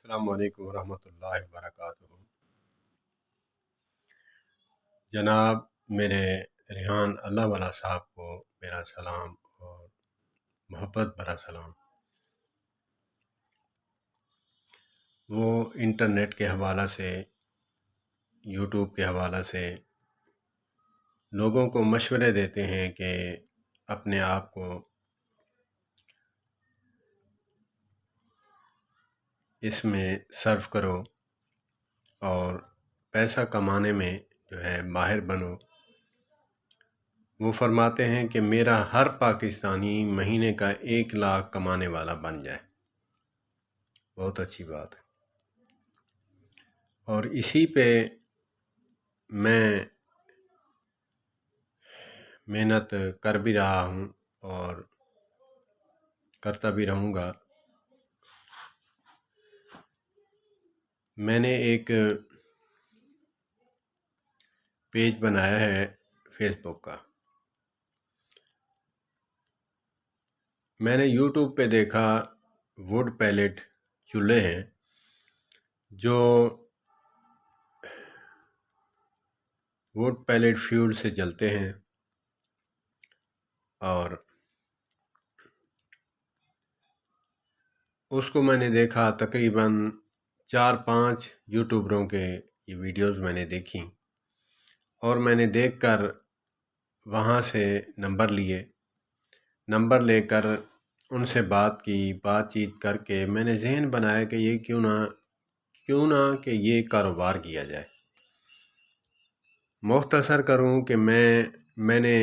السلام علیکم ورحمۃ اللہ وبرکاتہ۔ جناب میرے ریحان اللہ والا صاحب کو میرا سلام اور محبت بھرا سلام۔ وہ انٹرنیٹ کے حوالہ سے، یوٹیوب کے حوالہ سے لوگوں کو مشورے دیتے ہیں کہ اپنے آپ کو اس میں صرف کرو اور پیسہ کمانے میں جو ہے ماہر بنو۔ وہ فرماتے ہیں کہ میرا ہر پاکستانی مہینے کا 1 لاکھ کمانے والا بن جائے۔ بہت اچھی بات ہے، اور اسی پہ میں محنت کر بھی رہا ہوں اور کرتا بھی رہوں گا۔ میں نے ایک پیج بنایا ہے فیس بک کا۔ میں نے یوٹیوب پہ دیکھا ووڈ پیلٹ چولہے ہیں جو ووڈ پیلٹ فیول سے جلتے ہیں، اور اس کو میں نے دیکھا تقریباً 4-5 یوٹیوبروں کے یہ ویڈیوز میں نے دیکھی، اور میں نے دیکھ کر وہاں سے نمبر لے کر ان سے بات چیت کر کے میں نے ذہن بنایا کہ یہ کیوں نہ کہ یہ کاروبار کیا جائے۔ مختصر کروں کہ میں نے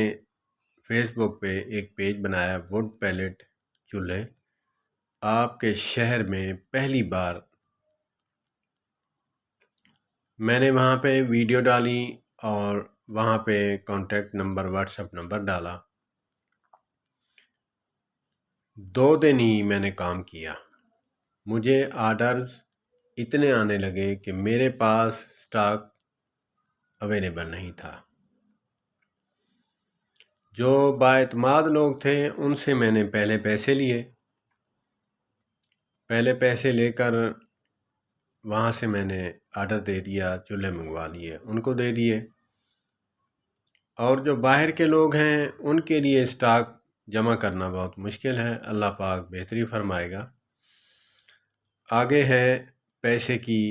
فیس بک پہ ایک پیج بنایا ووڈ پیلٹ چولہے۔ آپ کے شہر میں پہلی بار میں نے وہاں پہ ویڈیو ڈالی اور وہاں پہ contact number, what's app number ڈالا۔ 2 دن ہی میں نے کام کیا، مجھے آرڈرز اتنے آنے لگے کہ میرے پاس سٹاک اویلیبل نہیں تھا۔ جو بااعتماد لوگ تھے ان سے میں نے پہلے پیسے لے کر وہاں سے میں نے آرڈر دے دیا، چولہے منگوا لیے، ان کو دے دیے۔ اور جو باہر کے لوگ ہیں ان کے لیے سٹاک جمع کرنا بہت مشکل ہے۔ اللہ پاک بہتری فرمائے گا۔ آگے ہے پیسے کی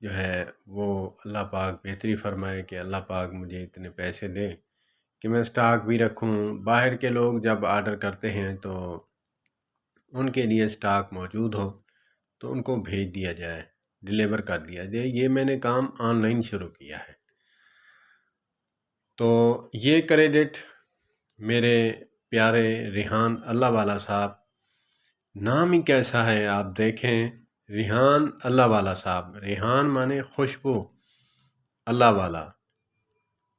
جو ہے وہ اللہ پاک بہتری فرمائے کہ اللہ پاک مجھے اتنے پیسے دے کہ میں سٹاک بھی رکھوں۔ باہر کے لوگ جب آرڈر کرتے ہیں تو ان کے لیے سٹاک موجود ہو تو ان کو بھیج دیا جائے، ڈیلیور کر دیا جائے۔ یہ میں نے کام آن لائن شروع کیا ہے۔ تو یہ کریڈٹ میرے پیارے ریحان اللہ والا صاحب، نام ہی کیسا ہے آپ دیکھیں، ریحان اللہ والا صاحب۔ ریحان مانے خوشبو، اللہ والا،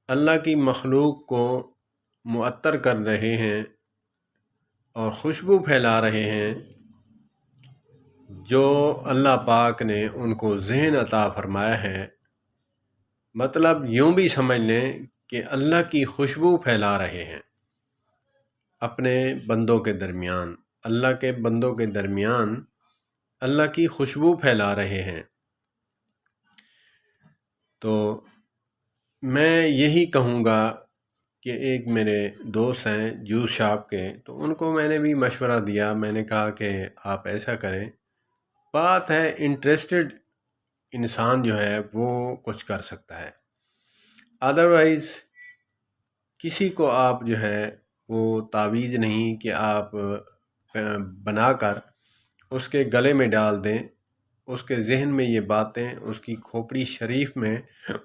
اللہ کی مخلوق کو معطر کر رہے ہیں اور خوشبو پھیلا رہے ہیں، جو اللہ پاک نے ان کو ذہن عطا فرمایا ہے۔ مطلب یوں بھی سمجھ لیں کہ اللہ کی خوشبو پھیلا رہے ہیں اپنے بندوں کے درمیان، اللہ کے بندوں کے درمیان اللہ کی خوشبو پھیلا رہے ہیں۔ تو میں یہی کہوں گا کہ ایک میرے دوست ہیں جوس شاپ کے، تو ان کو میں نے بھی مشورہ دیا۔ میں نے کہا کہ آپ ایسا کریں، بات ہے انٹرسٹڈ انسان جو ہے وہ کچھ کر سکتا ہے، ادروائز کسی کو آپ جو ہے وہ تعویذ نہیں کہ آپ بنا کر اس کے گلے میں ڈال دیں، اس کے ذہن میں یہ باتیں، اس کی کھوپڑی شریف میں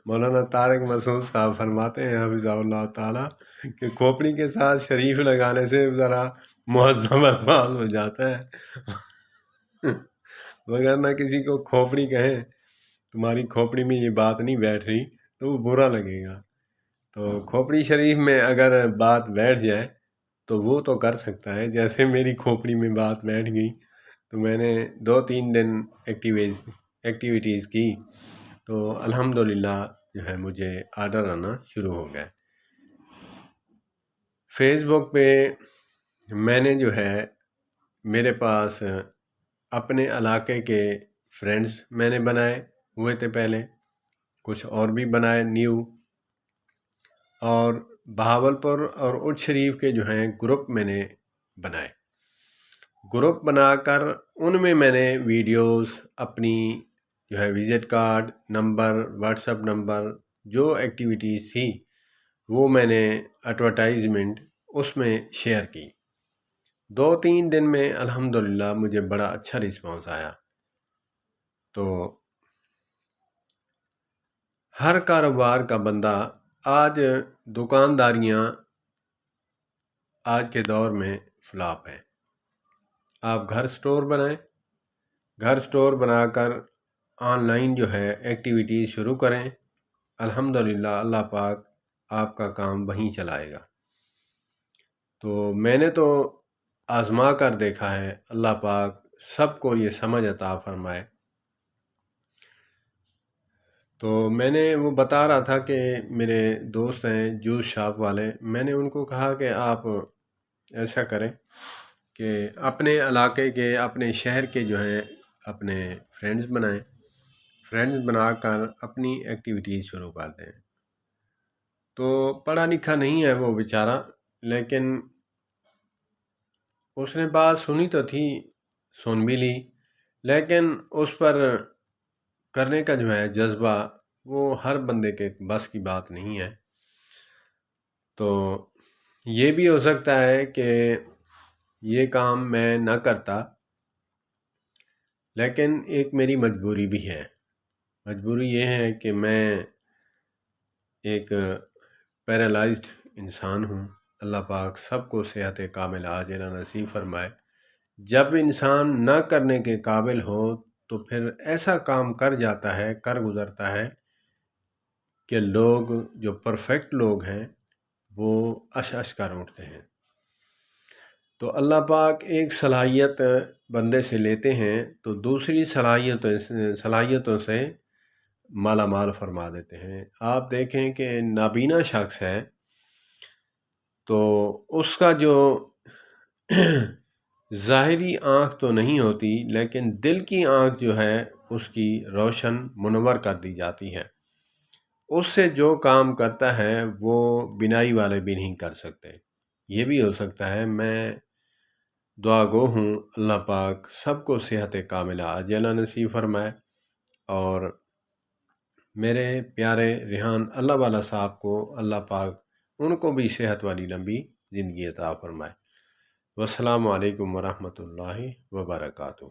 مولانا طارق مسعود صاحب فرماتے ہیں حفظہ اللہ تعالیٰ کہ کھوپڑی کے ساتھ شریف لگانے سے ذرا مہذب الفاظ ہو جاتا ہے، مگر نہ کسی کو کھوپڑی کہیں تمہاری کھوپڑی میں یہ بات نہیں بیٹھ رہی تو وہ برا لگے گا۔ تو کھوپڑی شریف میں اگر بات بیٹھ جائے تو وہ تو کر سکتا ہے، جیسے میری کھوپڑی میں بات بیٹھ گئی تو میں نے 2-3 دن ایکٹیویٹیز کی تو الحمدللہ جو ہے مجھے آرڈر آنا شروع ہو گئے۔ فیس بک پہ میں نے جو ہے میرے پاس اپنے علاقے کے فرینڈز میں نے بنائے ہوئے تھے پہلے، کچھ اور بھی بنائے نیو، اور بہاولپور اور اچ شریف کے جو ہیں گروپ میں نے بنائے۔ گروپ بنا کر ان میں نے ویڈیوز، اپنی جو ہے visit card number, what's app number, جو ایکٹیویٹیز تھی وہ میں نے ایڈورٹائزمنٹ اس میں شیئر کی۔ 2-3 دن میں الحمدللہ مجھے بڑا اچھا رسپانس آیا۔ تو ہر کاروبار کا بندہ، آج دکانداریاں آج کے دور میں فلاپ ہیں۔ آپ گھر سٹور بنائیں، گھر سٹور بنا کر آن لائن جو ہے ایکٹیویٹیز شروع کریں، الحمدللہ اللہ پاک آپ کا کام وہیں چلائے گا۔ تو میں نے تو آزما کر دیکھا ہے، اللہ پاک سب کو یہ سمجھ عطا فرمائے۔ تو میں نے وہ بتا رہا تھا کہ میرے دوست ہیں جوس شاپ والے، میں نے ان کو کہا کہ آپ ایسا کریں کہ اپنے علاقے کے، اپنے شہر کے جو ہیں اپنے فرینڈز بنائیں، فرینڈز بنا کر اپنی ایکٹیویٹیز شروع کر دیں۔ تو پڑھا لکھا نہیں ہے وہ بیچارہ، لیکن اس نے بات سنی تو تھی، سن بھی لی، لیکن اس پر کرنے کا جو ہے جذبہ وہ ہر بندے کے بس کی بات نہیں ہے۔ تو یہ بھی ہو سکتا ہے کہ یہ کام میں نہ کرتا، لیکن ایک میری مجبوری بھی ہے۔ مجبوری یہ ہے کہ میں ایک پیرالائزڈ انسان ہوں، اللہ پاک سب کو صحت کاملہ عاجلہ نصیب فرمائے۔ جب انسان نہ کرنے کے قابل ہو تو پھر ایسا کام کر جاتا ہے، کر گزرتا ہے کہ لوگ جو پرفیکٹ لوگ ہیں وہ اش کر اٹھتے ہیں۔ تو اللہ پاک ایک صلاحیت بندے سے لیتے ہیں تو دوسری صلاحیتوں سے مالا مال فرما دیتے ہیں۔ آپ دیکھیں کہ نابینا شخص ہے تو اس کا جو ظاہری آنکھ تو نہیں ہوتی، لیکن دل کی آنکھ جو ہے اس کی روشن منور کر دی جاتی ہے۔ اس سے جو کام کرتا ہے وہ بینائی والے بھی نہیں کر سکتے۔ یہ بھی ہو سکتا ہے۔ میں دعا گو ہوں اللہ پاک سب کو صحت کاملہ عاجلہ نصیب فرمائے، اور میرے پیارے ریحان اللہ والا صاحب کو اللہ پاک ان کو بھی صحت والی لمبی زندگی عطا فرمائے۔ والسلام علیکم ورحمۃ اللہ وبرکاتہ۔